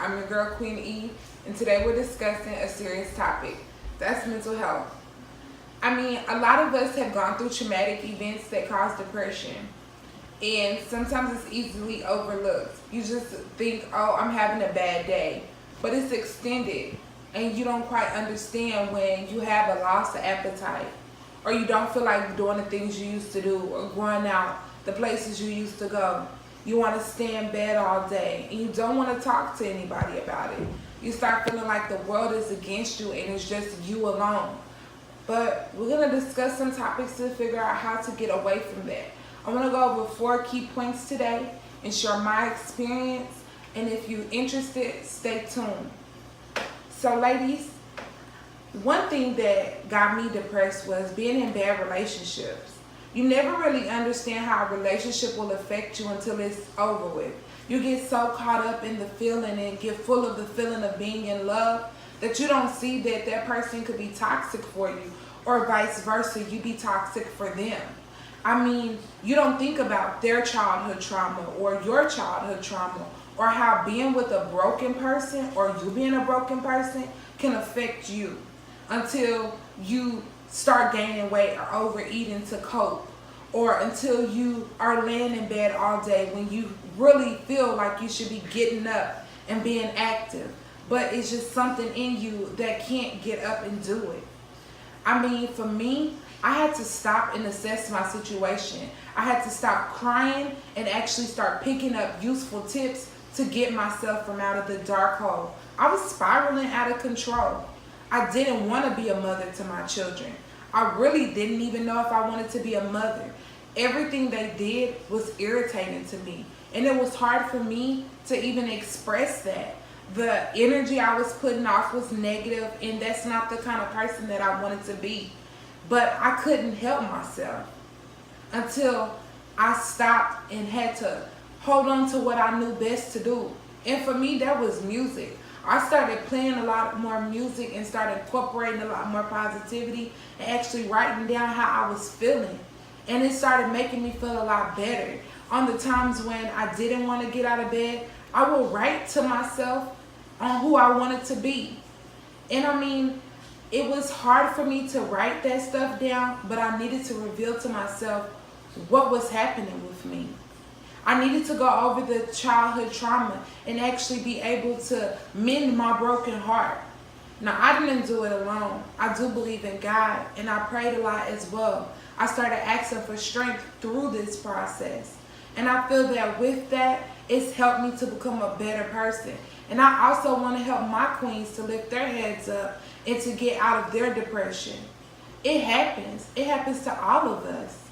I'm your girl, Queen E, and today we're discussing a serious topic. That's mental health. I mean, a lot of us have gone through traumatic events that cause depression, and sometimes it's easily overlooked. You just think, oh, I'm having a bad day, but it's extended, and you don't quite understand when you have a loss of appetite, or you don't feel like doing the things you used to do, or going out the places you used to go. You want to stay in bed all day, and you don't want to talk to anybody about it. You start feeling like the world is against you and it's just you alone. But we're going to discuss some topics to figure out how to get away from that. I want to go over 4 key points today and share my experience. And if you're interested, stay tuned. So ladies, one thing that got me depressed was being in bad relationships. You never really understand how a relationship will affect you until it's over with. You get so caught up in the feeling and get full of the feeling of being in love that you don't see that that person could be toxic for you, or vice versa, you be toxic for them. I mean, you don't think about their childhood trauma or your childhood trauma, or how being with a broken person or you being a broken person can affect you until you start gaining weight or overeating to cope, or until you are laying in bed all day when you really feel like you should be getting up and being active, but it's just something in you that can't get up and do it. I mean, for me, I had to stop and assess my situation. I had to stop crying and actually start picking up useful tips to get myself from out of the dark hole. I was spiraling out of control. I didn't want to be a mother to my children. I really didn't even know if I wanted to be a mother. Everything they did was irritating to me, and it was hard for me to even express that. The energy I was putting off was negative, and that's not the kind of person that I wanted to be. But I couldn't help myself until I stopped and had to hold on to what I knew best to do. And for me, that was music. I started playing a lot more music and started incorporating a lot more positivity and actually writing down how I was feeling. And it started making me feel a lot better. On the times when I didn't want to get out of bed, I would write to myself on who I wanted to be. And I mean, it was hard for me to write that stuff down, but I needed to reveal to myself what was happening with me. I needed to go over the childhood trauma and actually be able to mend my broken heart. Now, I didn't do it alone. I do believe in God, and I prayed a lot as well. I started asking for strength through this process. And I feel that with that, it's helped me to become a better person. And I also want to help my queens to lift their heads up and to get out of their depression. It happens. It happens to all of us.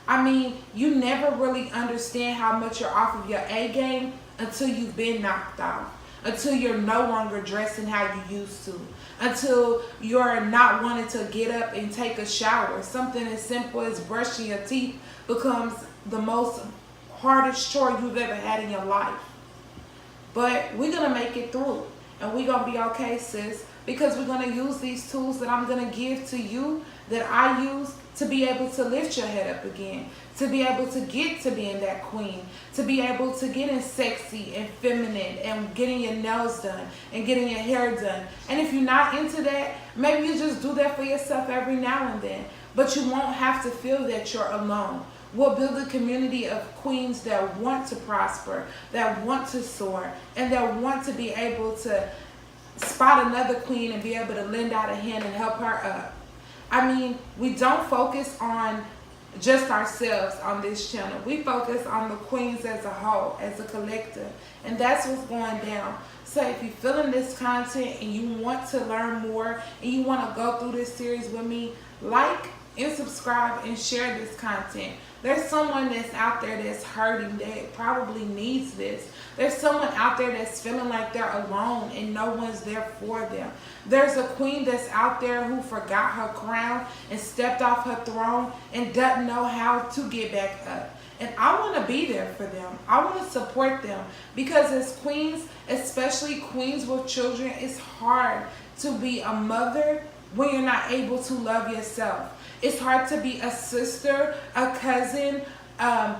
I mean, you never really understand how much you're off of your A game until you've been knocked out, until you're no longer dressing how you used to, until you're not wanting to get up and take a shower. Something as simple as brushing your teeth becomes the most hardest chore you've ever had in your life. But we're going to make it through, and we're going to be okay, sis, because we're going to use these tools that I'm going to give to you, that I use to be able to lift your head up again, to be able to get to being that queen, to be able to get in sexy and feminine and getting your nails done and getting your hair done. And if you're not into that, maybe you just do that for yourself every now and then. But you won't have to feel that you're alone. We'll build a community of queens that want to prosper, that want to soar, and that want to be able to spot another queen and be able to lend out a hand and help her up. I mean, we don't focus on just ourselves on this channel. We focus on the queens as a whole, as a collective. And that's what's going down. So if you're feeling this content and you want to learn more and you want to go through this series with me, like and subscribe and share this content. There's someone that's out there that's hurting, that probably needs this. There's someone out there that's feeling like they're alone and no one's there for them. There's a queen that's out there who forgot her crown and stepped off her throne and doesn't know how to get back up. And I want to be there for them. I want to support them, because as queens, especially queens with children, it's hard to be a mother when you're not able to love yourself. It's hard to be a sister, a cousin, an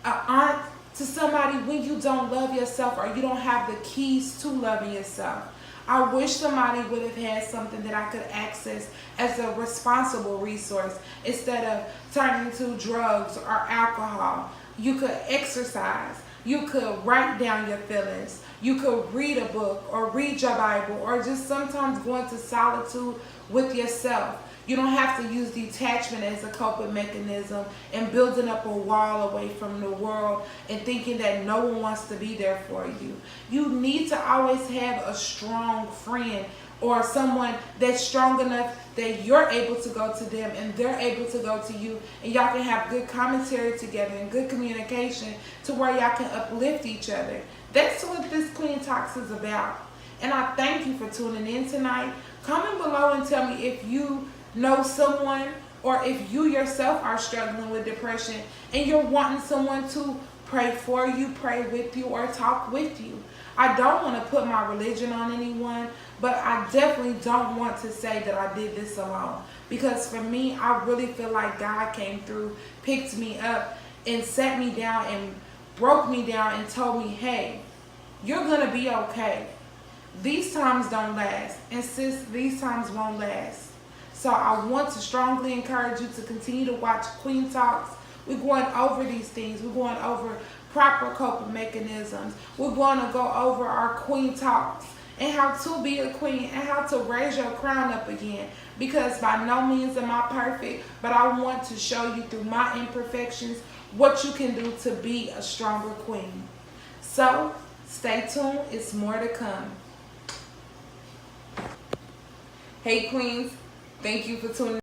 aunt, to somebody when you don't love yourself or you don't have the keys to loving yourself. I wish somebody would have had something that I could access as a responsible resource instead of turning to drugs or alcohol. You could exercise. You could write down your feelings. You could read a book or read your Bible or just sometimes go into solitude with yourself. You don't have to use detachment as a coping mechanism and building up a wall away from the world and thinking that no one wants to be there for you. You need to always have a strong friend or someone that's strong enough that you're able to go to them and they're able to go to you, and y'all can have good commentary together and good communication to where y'all can uplift each other. That's what this Queen Talks is about. And I thank you for tuning in tonight. Comment below and tell me if you know someone or if you yourself are struggling with depression and you're wanting someone to pray for you, pray with you, or talk with you. I don't want to put my religion on anyone, but I definitely don't want to say that I did this alone. Because for me, I really feel like God came through, picked me up, and sat me down and broke me down and told me, hey, you're going to be okay. These times don't last. And sis, these times won't last. So I want to strongly encourage you to continue to watch Queen Talks. We're going over these things. We're going over proper coping mechanisms. We're going to go over our Queen Talks and how to be a queen and how to raise your crown up again. Because by no means am I perfect, but I want to show you through my imperfections what you can do to be a stronger queen. So stay tuned. It's more to come. Hey queens, thank you for tuning in.